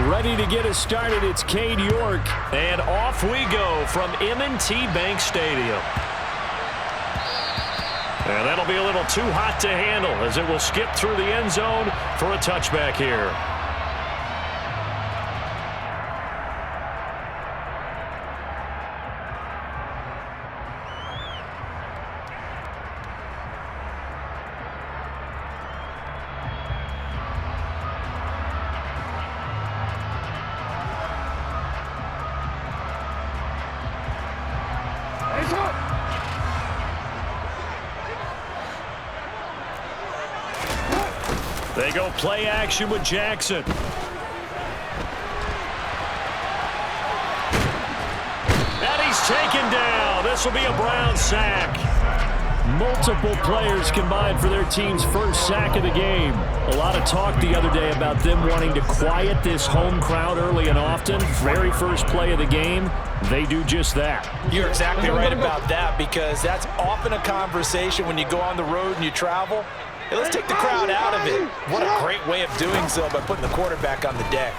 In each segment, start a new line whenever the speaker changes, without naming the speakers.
Ready to get us started, it's Cade York.
And off we go from M&T Bank Stadium. And that'll be a little too hot to handle as it will skip through the end zone for a touchback here. They go play action with Jackson. And he's taken down. This will be a Brown sack.
Multiple players combined for their team's first sack of the game. A lot of talk the other day about them wanting to quiet this home crowd early and often. Very first play of the game, they do just that.
You're exactly right about that, because that's often a conversation when you go on the road and you travel. Hey, let's take the crowd out of it. What a great way of doing so by putting the quarterback on the deck.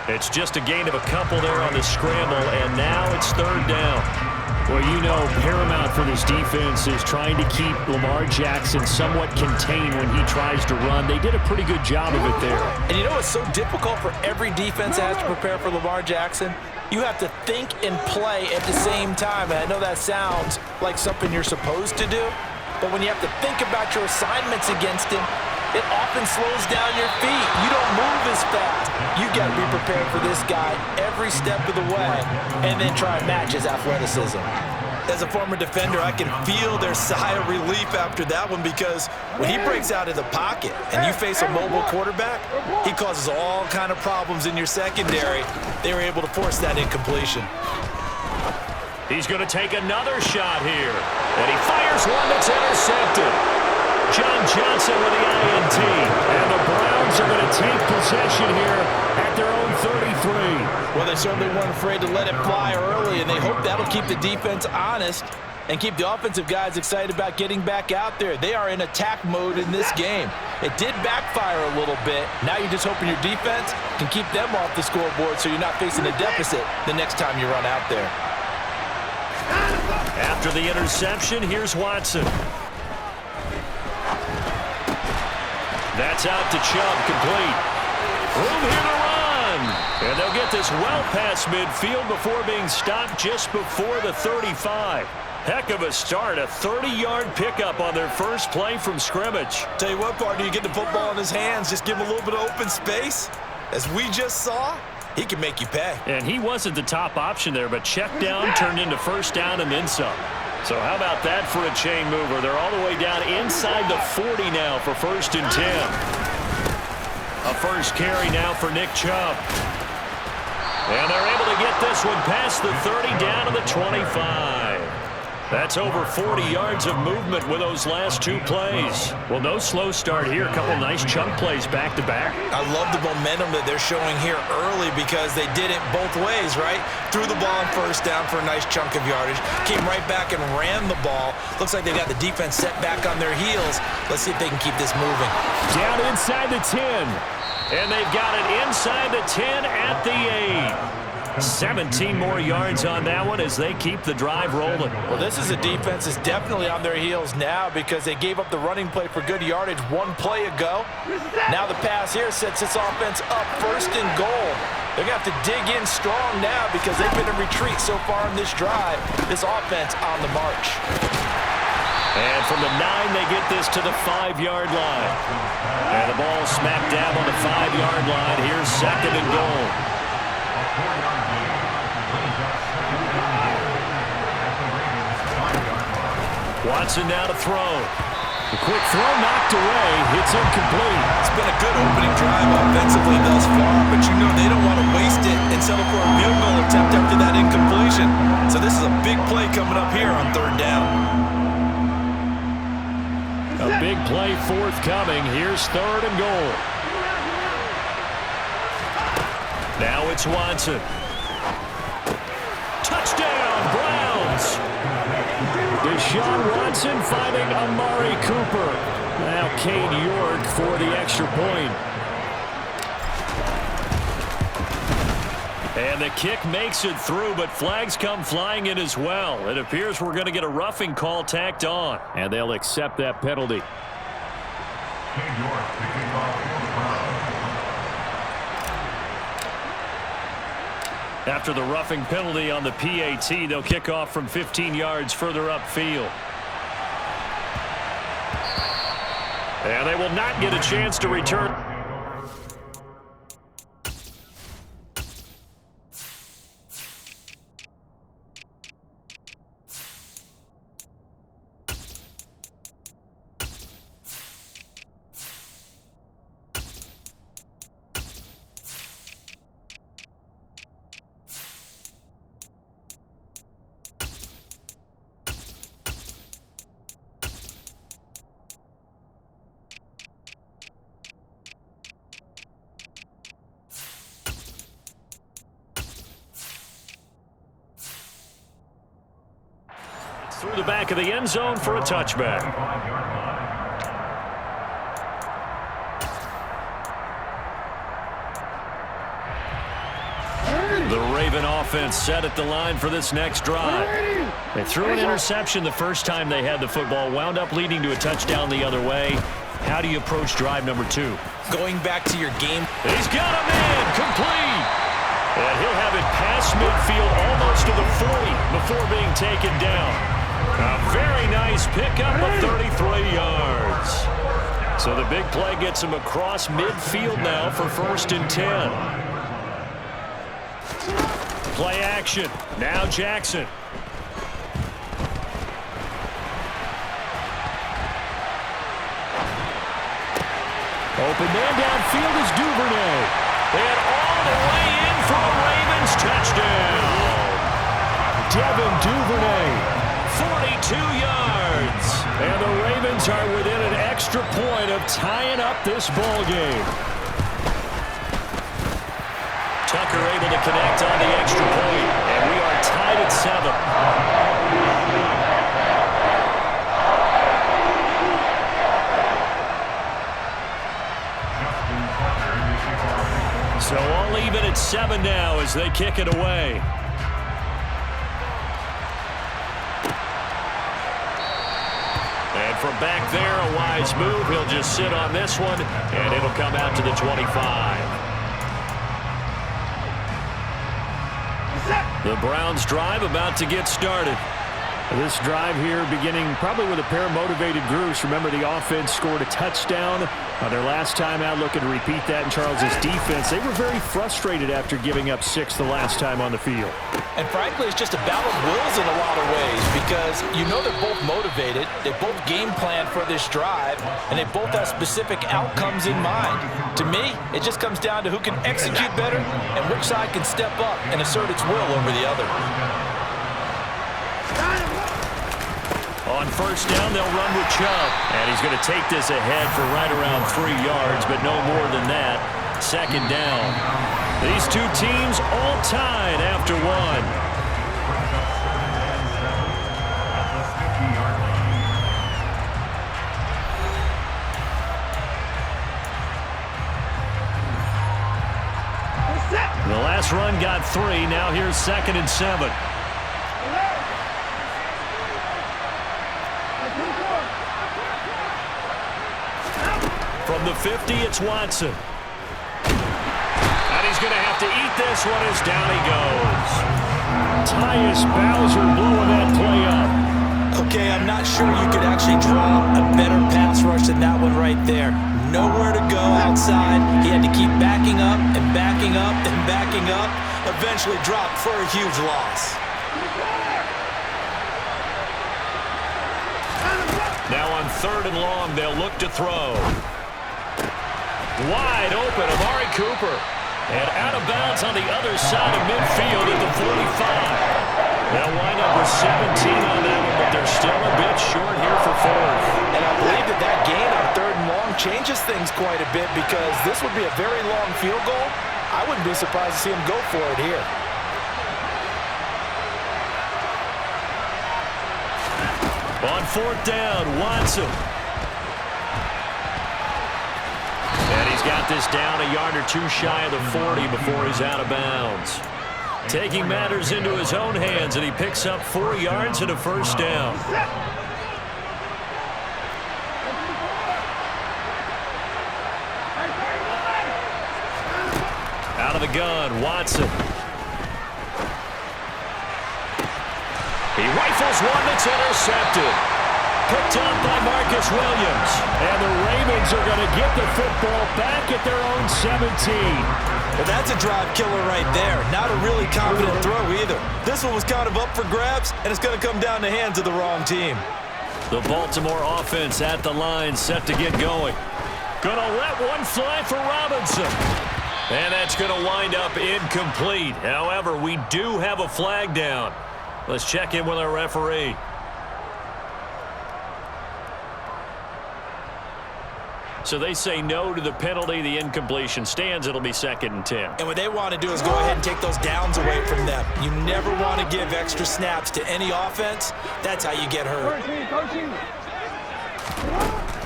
It's just a gain of a couple there on the scramble, and now it's third down.
Well, you know, paramount for this defense is trying to keep Lamar Jackson somewhat contained when he tries to run. They did a pretty good job of it there.
And you know what's so difficult for every defense that has to prepare for Lamar Jackson? You have to think and play at the same time. And I know that sounds like something you're supposed to do, but when you have to think about your assignments against him, it often slows down your feet. You don't move as fast. You've got to be prepared for this guy every step of the way and then try and match his athleticism. As a former defender, I can feel their sigh of relief after that one, because when he breaks out of the pocket and you face a mobile quarterback, he causes all kind of problems in your secondary. They were able to force that incompletion.
He's going to take another shot here. And he fires one that's intercepted. John Johnson with the INT. And the Browns are going to take possession here at their own 33.
Well, they certainly weren't afraid to let it fly early, and they hope that'll keep the defense honest and keep the offensive guys excited about getting back out there. They are in attack mode in this game. It did backfire a little bit. Now you're just hoping your defense can keep them off the scoreboard so you're not facing a deficit the next time you run out there.
After the interception, here's Watson. That's out to Chubb, complete. Room here to run. And they'll get this well past midfield before being stopped just before the 35. Heck of a start, a 30-yard pickup on their first play from scrimmage.
Tell you what, partner, you get the football in his hands, just give him a little bit of open space. As we just saw, he can make you pay.
And he wasn't the top option there, but check down turned into first down and then some. So how about that for a chain mover? They're all the way down inside the 40 now for first and 10. A first carry now for Nick Chubb. And they're able to get this one past the 30 down to the 25. That's over 40 yards of movement with those last two plays. Well, no slow start here. A couple nice chunk plays back to back.
I love the momentum that they're showing here early, because they did it both ways, right? Threw the ball on first down for a nice chunk of yardage. Came right back and ran the ball. Looks like they got the defense set back on their heels. Let's see if they can keep this moving.
Down inside the 10.
And they've got it inside the 10 at the 8. 17 more yards on that one as they keep the drive rolling.
Well, this is a defense that's definitely on their heels now, because they gave up the running play for good yardage one play ago. Now the pass here sets this offense up first and goal. They're going to have to dig in strong now, because they've been in retreat so far in this drive. This offense on the march.
And from the 9, they get this to the 5-yard line. And the ball smack dab on the 5-yard line. Here's second and goal. Watson now to throw.
The quick throw knocked away. It's incomplete.
It's been a good opening drive offensively thus far, but you know they don't want to waste it and settle for a field goal attempt after that incompletion. So this is a big play coming up here on third down.
A big play forthcoming. Here's third and goal.
Now it's Watson. Touchdown, Browns.
Deshaun Watson finding Amari Cooper. Now Cade York for the extra point.
And the kick makes it through, but flags come flying in as well. It appears we're going to get a roughing call tacked on.
And they'll accept that penalty.
After the roughing penalty on the PAT, they'll kick off from 15 yards further upfield. And they will not get a chance to return. Through the back of the end zone for a touchback. The Raven offense set at the line for this next drive. They threw an interception the first time they had the football, wound up leading to a touchdown the other way. How do you approach drive number 2?
Going back to your game.
He's got a man complete. And he'll have it past midfield almost to the 40 before being taken down. A very nice pickup of 33 yards. So the big play gets him across midfield now for 1st and 10. Play action. Now Jackson.
Open man downfield is Duvernay.
And all the way in for a Ravens touchdown.
Devin Duvernay.
42 yards.
And the Ravens are within an extra point of tying up this ball game.
Tucker able to connect on the extra point, and we are tied at 7. So all even at 7 now as they kick it away. And from back there, a wise move. He'll just sit on this one, and it'll come out to the 25. The Browns drive about to get started.
This drive here beginning probably with a pair of motivated groups. Remember, the offense scored a touchdown their last time out, looking to repeat that in Charles's defense. They were very frustrated after giving up 6 the last time on the field.
And frankly, it's just a battle of wills in a lot of ways because you know they're both motivated, they both game plan for this drive, and they both have specific outcomes in mind. To me, it just comes down to who can execute better and which side can step up and assert its will over the other.
On 1st down, they'll run with Chubb. And he's going to take this ahead for right around 3 yards, but no more than that. 2nd down. These two teams all tied after 1. The last run got 3. Now here's 2nd and 7. From the 50, it's Watson. And he's going to have to eat this one as down he goes.
Tyus Bowser blowing that play up.
Okay, I'm not sure you could actually draw a better pass rush than that one right there. Nowhere to go outside. He had to keep backing up and backing up and backing up. Eventually dropped for a huge loss.
Now on 3rd and long, they'll look to throw. Wide open, Amari Cooper. And out of bounds on the other side of midfield at the 45. They'll wind up with 17 on that one, but they're still a bit short here for 4th.
And I believe that gain on 3rd and long changes things quite a bit because this would be a very long field goal. I wouldn't be surprised to see him go for it here.
On 4th down, Watson. got this down a yard or two shy of the 40 before he's out of bounds. Taking matters into his own hands, and he picks up 4 yards and a first down. Out of the gun, Watson. He rifles one that's intercepted. Picked up by Marcus Williams.
And the Ravens are going to get the football back at their own 17.
Well, that's a drive killer right there. Not a really confident throw either. This one was kind of up for grabs, and it's going to come down the hands of the wrong team.
The Baltimore offense at the line, set to get going. Gonna let one fly for Robinson. And that's going to wind up incomplete. However, we do have a flag down. Let's check in with our referee. So they say no to the penalty. The incompletion stands. It'll be 2nd and 10.
And what they want to do is go ahead and take those downs away from them. You never want to give extra snaps to any offense. That's how you get hurt.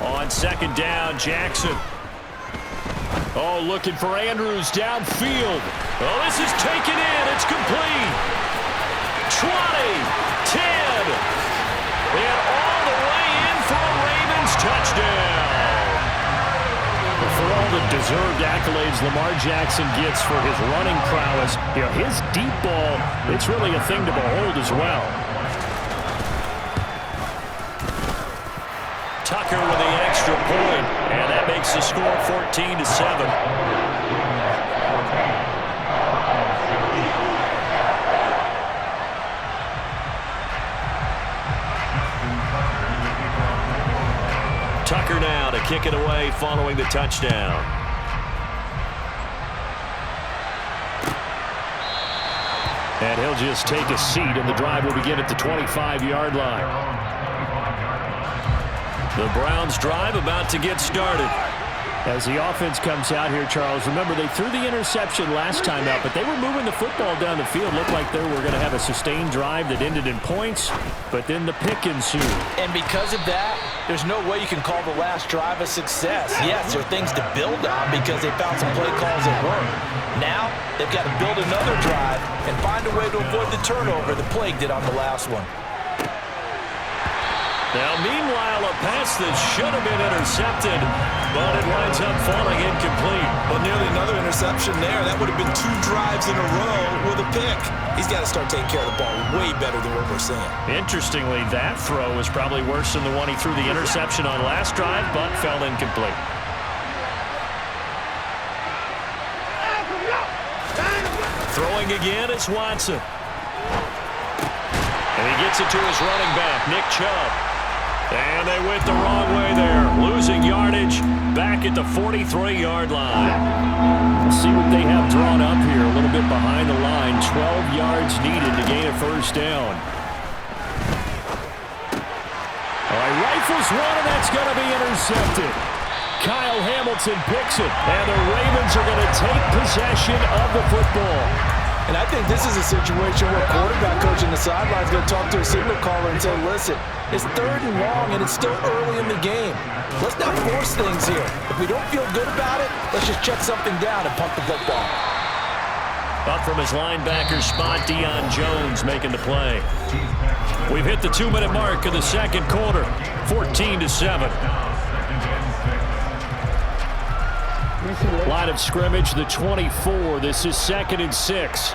On 2nd down, Jackson. Oh, looking for Andrews downfield. Oh, this is taken in. It's complete. 20, 10, and all the way in for a Ravens touchdown.
For all the deserved accolades Lamar Jackson gets for his running prowess, his deep ball, it's really a thing to behold as well.
Tucker with the extra point, and that makes the score 14-7. Tucker now to kick it away following the touchdown.
And he'll just take a seat, and the drive will begin at the 25-yard line.
The Browns drive about to get started.
As the offense comes out here, Charles, remember they threw the interception last time out, but they were moving the football down the field. Looked like they were going to have a sustained drive that ended in points, but then the pick ensued.
And because of that, there's no way you can call the last drive a success. Yes, there are things to build on because they found some play calls that work. Now, they've got to build another drive and find a way to avoid the turnover that plagued it on the last one.
Now, meanwhile, a pass that should have been intercepted, but it winds up falling incomplete.
Well, nearly another interception there. That would have been 2 drives in a row with a pick. He's got to start taking care of the ball way better than what we're seeing.
Interestingly, that throw was probably worse than the one he threw the interception on last drive, but fell incomplete. Throwing again, it's Watson. And he gets it to his running back, Nick Chubb. And they went the wrong way there, losing yardage back at the 43-yard line.
We'll see what they have drawn up here, a little bit behind the line. 12 yards needed to gain a first down. All right, rifles one, and that's going to be intercepted. Kyle Hamilton picks it, and the Ravens are going to take possession of the football.
And I think this is a situation where quarterback coach in the sideline is going to talk to a signal caller and say, listen, it's 3rd and long, and it's still early in the game. Let's not force things here. If we don't feel good about it, let's just check something down and punt the football.
Up from his linebacker spot, Deion Jones making the play. We've hit the 2-minute mark of the second quarter, 14-7.
Line of scrimmage, the 24. This is 2nd and 6.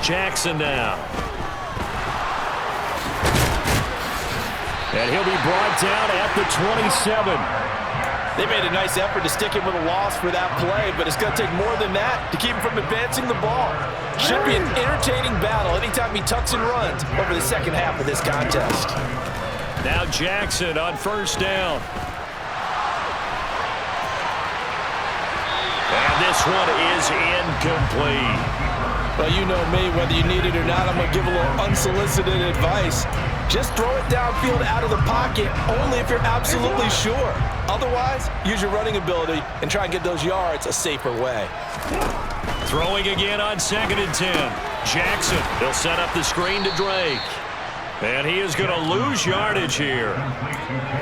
Jackson now.
And he'll be brought down at the 27.
They made a nice effort to stick him with a loss for that play, but it's going to take more than that to keep him from advancing the ball. Should be an entertaining battle anytime he tucks and runs over the second half of this contest.
Now Jackson on first down. And this one is incomplete.
Well, you know me, whether you need it or not, I'm going to give a little unsolicited advice. Just throw it downfield out of the pocket, only if you're absolutely sure. Otherwise, use your running ability and try and get those yards a safer way.
Throwing again on 2nd and 10. Jackson, he'll set up the screen to Drake. And he is going to lose yardage here.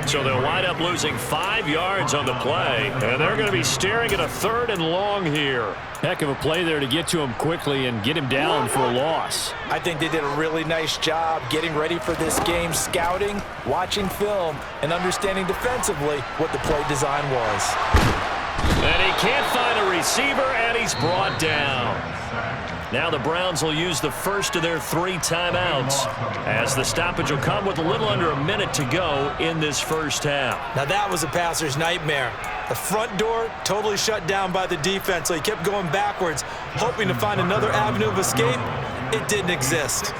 So they'll wind up losing 5 yards on the play. And they're going to be staring at a 3rd and long here.
Heck of a play there to get to him quickly and get him down for a loss.
I think they did a really nice job getting ready for this game, scouting, watching film, and understanding defensively what the play design was.
And he can't find a receiver, and he's brought down. Now the Browns will use the first of their 3 timeouts, as the stoppage will come with a little under a minute to go in this first half.
Now that was a passer's nightmare. The front door totally shut down by the defense, so he kept going backwards, hoping to find another avenue of escape. It didn't exist.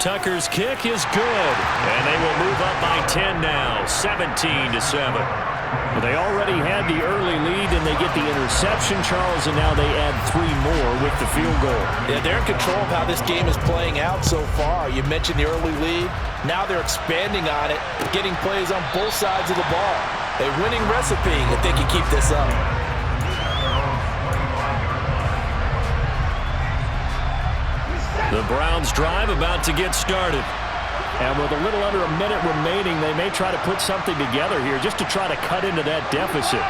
Tucker's kick is good.
And they will move up by 10 now, 17-7.
Well, they already had the early lead, and they get the interception, Charles, and now they add 3 more with the field goal.
Yeah, they're in control of how this game is playing out so far. You mentioned the early lead. Now they're expanding on it, getting plays on both sides of the ball. A winning recipe if they can keep this up.
The Browns drive about to get started.
And with a little under a minute remaining, they may try to put something together here just to try to cut into that deficit.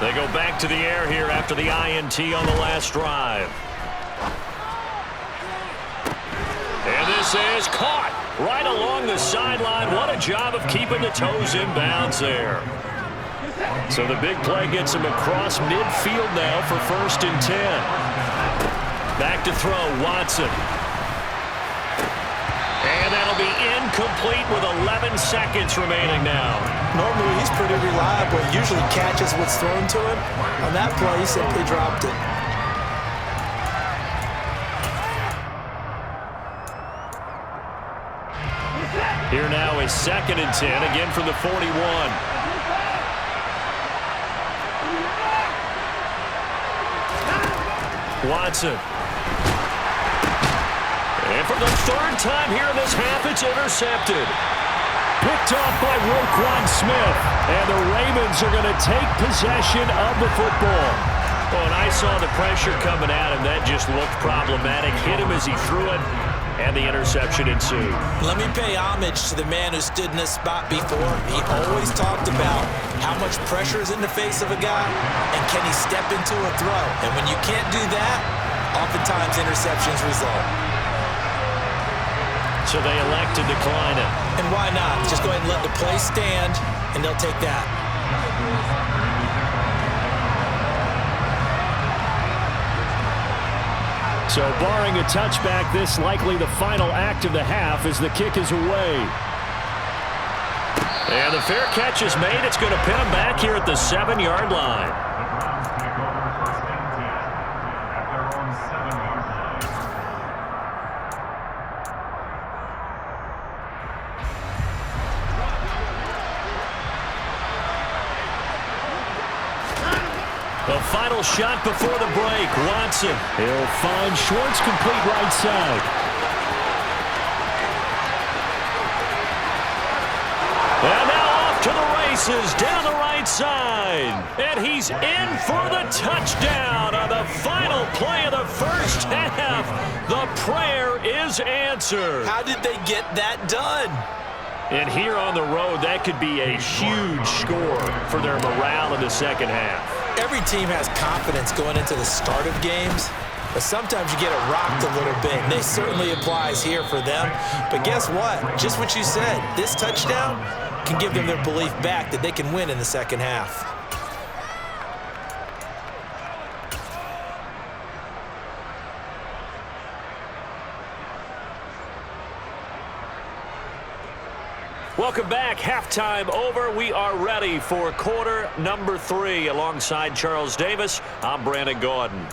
They go back to the air here after the INT on the last drive. And this is caught right along the sideline. What a job of keeping the toes in bounds there. So the big play gets him across midfield now for 1st and 10. Back to throw, Watson. And that'll be incomplete with 11 seconds remaining now.
Normally he's pretty reliable. He usually catches what's thrown to him. On that play, he simply dropped it.
Here now is 2nd and 10, again from the 41. Watson. And for the 3rd time here in this half, it's intercepted.
Picked off by Roquan Smith. And the Ravens are going to take possession of the football.
Oh, and I saw the pressure coming at him. That just looked problematic. Hit him as he threw it, and the interception ensued.
Let me pay homage to the man who stood in this spot before. He always talked about how much pressure is in the face of a guy, and can he step into a throw. And when you can't do that, oftentimes interceptions result.
So they elect to decline it.
And why not? Just go ahead and let the play stand, and they'll take that.
So barring a touchback, this likely the final act of the half as the kick is away.
And the fair catch is made. It's going to pin him back here at the 7-yard line. The final shot before the break. Watson.
He'll find Schwartz, complete right side.
And now off to the races down the right side. And he's in for the touchdown on the final play of the first half. The prayer is answered.
How did they get that done?
And here on the road, that could be a huge score for their morale in the second half.
Every team has confidence going into the start of games, but sometimes you get it rocked a little bit, and this certainly applies here for them. But guess what? Just what you said, this touchdown can give them their belief back that they can win in the second half.
Welcome back. Halftime over. We are ready for quarter number 3. Alongside Charles Davis, I'm Brandon Gaudin.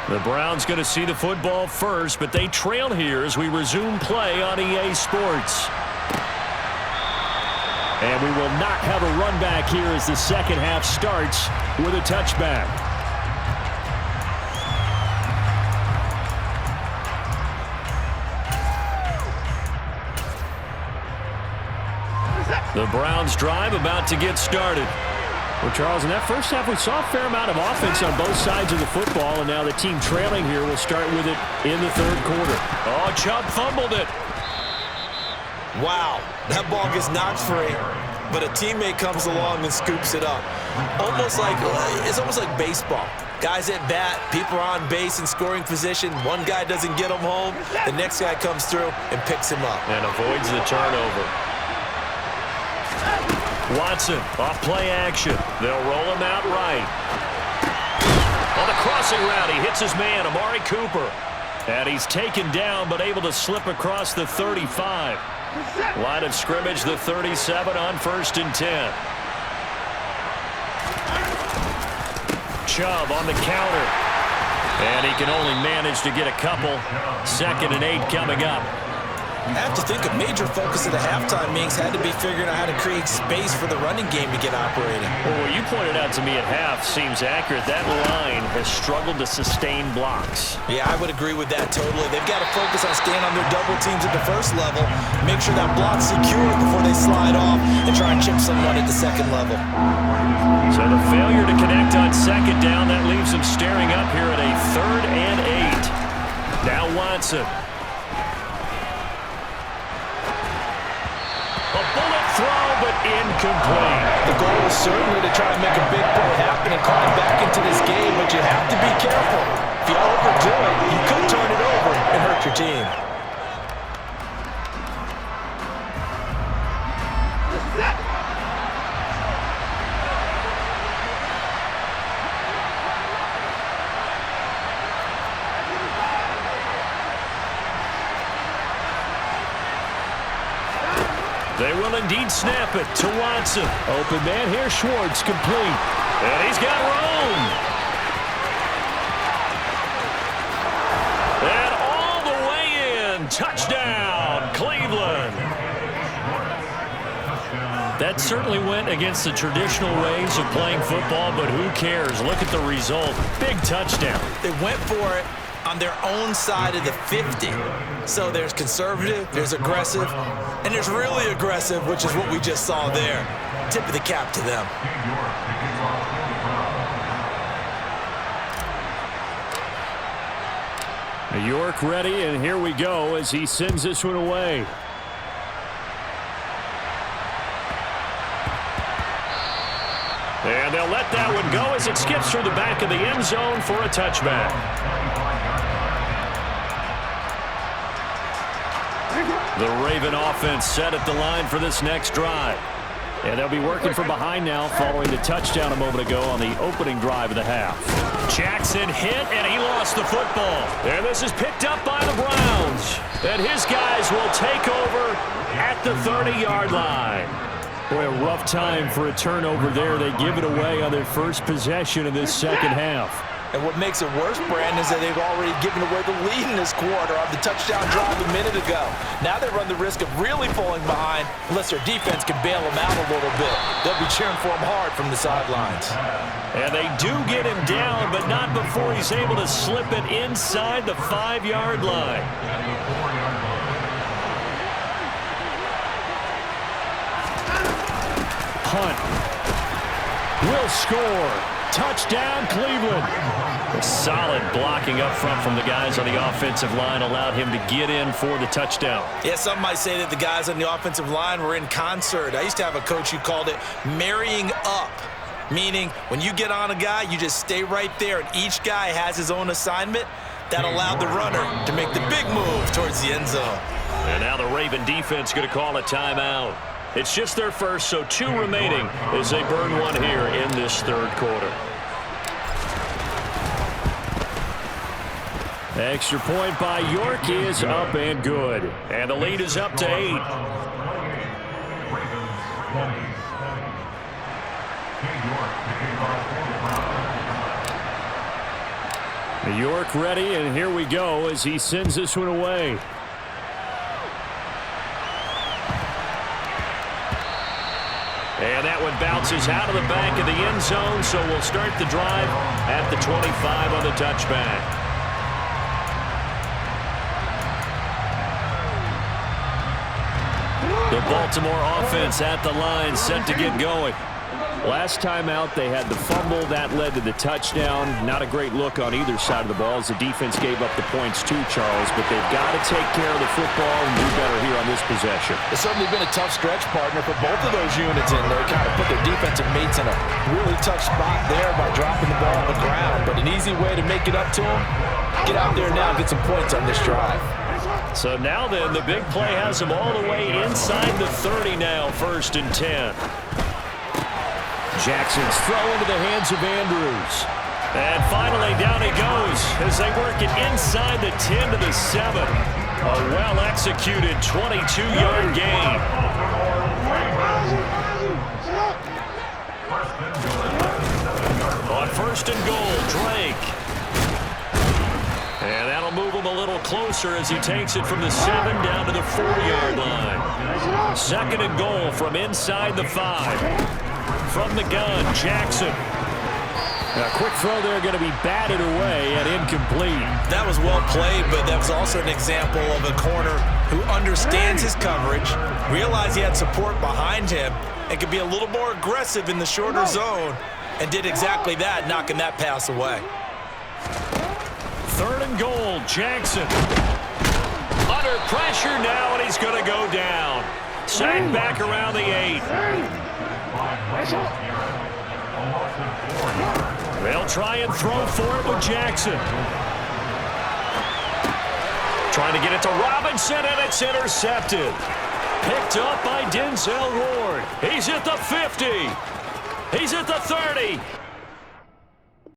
The Browns going to see the football first, but they trail here as we resume play on EA Sports.
And we will not have a run back here as the second half starts with a touchback. The Browns drive about to get started. Well, Charles, in that first half, we saw a fair amount of offense on both sides of the football, and now the team trailing here will start with it in the third quarter.
Oh, Chubb fumbled it.
Wow, that ball gets knocked free, but a teammate comes along and scoops it up. It's almost like baseball. Guys at bat, people are on base in scoring position. One guy doesn't get him home, the next guy comes through and picks him up.
And avoids the turnover. Watson, off play action. They'll roll him out right. On the crossing route, he hits his man, Amari Cooper. And he's taken down, but able to slip across the 35. Line of scrimmage, the 37 on 1st and 10. Chubb on the counter. And he can only manage to get a couple. 2nd and 8 coming up.
I have to think a major focus of the halftime meetings had to be figuring out how to create space for the running game to get operating.
Well, what you pointed out to me at half seems accurate. That line has struggled to sustain blocks.
Yeah, I would agree with that totally. They've got to focus on staying on their double teams at the first level, make sure that block's secured before they slide off, and try and chip someone at the second level.
So the failure to connect on 2nd down, that leaves them staring up here at a 3rd and 8. Now Watson. A bullet throw, but incomplete.
The goal is certainly to try and make a big play happen and climb back into this game, but you have to be careful. If you overdo it, you could turn it over and hurt your team.
They will indeed snap it to Watson.
Open man here, Schwartz, complete.
And he's got room. And all the way in. Touchdown, Cleveland. That certainly went against the traditional ways of playing football, but who cares? Look at the result. Big touchdown.
They went for it on their own side of the 50. So there's conservative, there's aggressive, and there's really aggressive, which is what we just saw there. Tip of the cap to them.
New York ready, and here we go as he sends this one away.
And they'll let that one go as it skips through the back of the end zone for a touchback. The Raven offense set at the line for this next drive.
And they'll be working from behind now following the touchdown a moment ago on the opening drive of the half.
Jackson hit, and he lost the football. And this is picked up by the Browns. And his guys will take over at the 30-yard line.
Boy, a rough time for a turnover there. They give it away on their first possession of this second half.
And what makes it worse, Brandon, is that they've already given away the lead in this quarter on the touchdown drive a minute ago. Now they run the risk of really falling behind unless their defense can bail them out a little bit. They'll be cheering for him hard from the sidelines.
And they do get him down, but not before he's able to slip it inside the 5-yard line.
Punt. Will score. Touchdown, Cleveland.
Solid blocking up front from the guys on the offensive line allowed him to get in for the touchdown.
Yeah, some might say that the guys on the offensive line were in concert. I used to have a coach who called it marrying up, meaning when you get on a guy, you just stay right there, and each guy has his own assignment. That allowed the runner to make the big move towards the end zone.
And now the Raven defense going to call a timeout. It's just their first, so 2 remaining as they burn one here in this third quarter.
Extra point by York is up and good.
And the lead is up to 8.
New York ready, and here we go as he sends this one away. one bounces out of the back of the end zone, so we'll start the drive at the 25 on the touchback. The Baltimore offense at the line, set to get going. Last time out, they had the fumble. That led to the touchdown. Not a great look on either side of the ball as the defense gave up the points too, Charles. But they've got to take care of the football and do better here on this possession.
It's certainly been a tough stretch, partner, for both of those units, and they kind of put their defensive mates in a really tough spot there by dropping the ball on the ground. But an easy way to make it up to them, get out there now and get some points on this drive.
So now then, the big play has them all the way inside the 30 now, 1st and 10. Jackson's throw into the hands of Andrews. And finally down he goes as they work it inside the 10 to the 7. A well-executed 22-yard gain. On 1st and goal, Drake. And that'll move him a little closer as he takes it from the 7 down to the 4-yard line. 2nd and goal from inside the 5. From the gun, Jackson. A quick throw there going to be batted away and incomplete.
That was well played, but that was also an example of a corner who understands his coverage, realized he had support behind him, and could be a little more aggressive in the shorter zone, and did exactly that, knocking that pass away.
3rd and goal, Jackson. Under pressure now, and he's going to go down. Sacked back around the 8. They'll try and throw for it with Jackson. Trying to get it to Robinson, and it's intercepted. Picked up by Denzel Ward. He's at the 50. He's at the 30.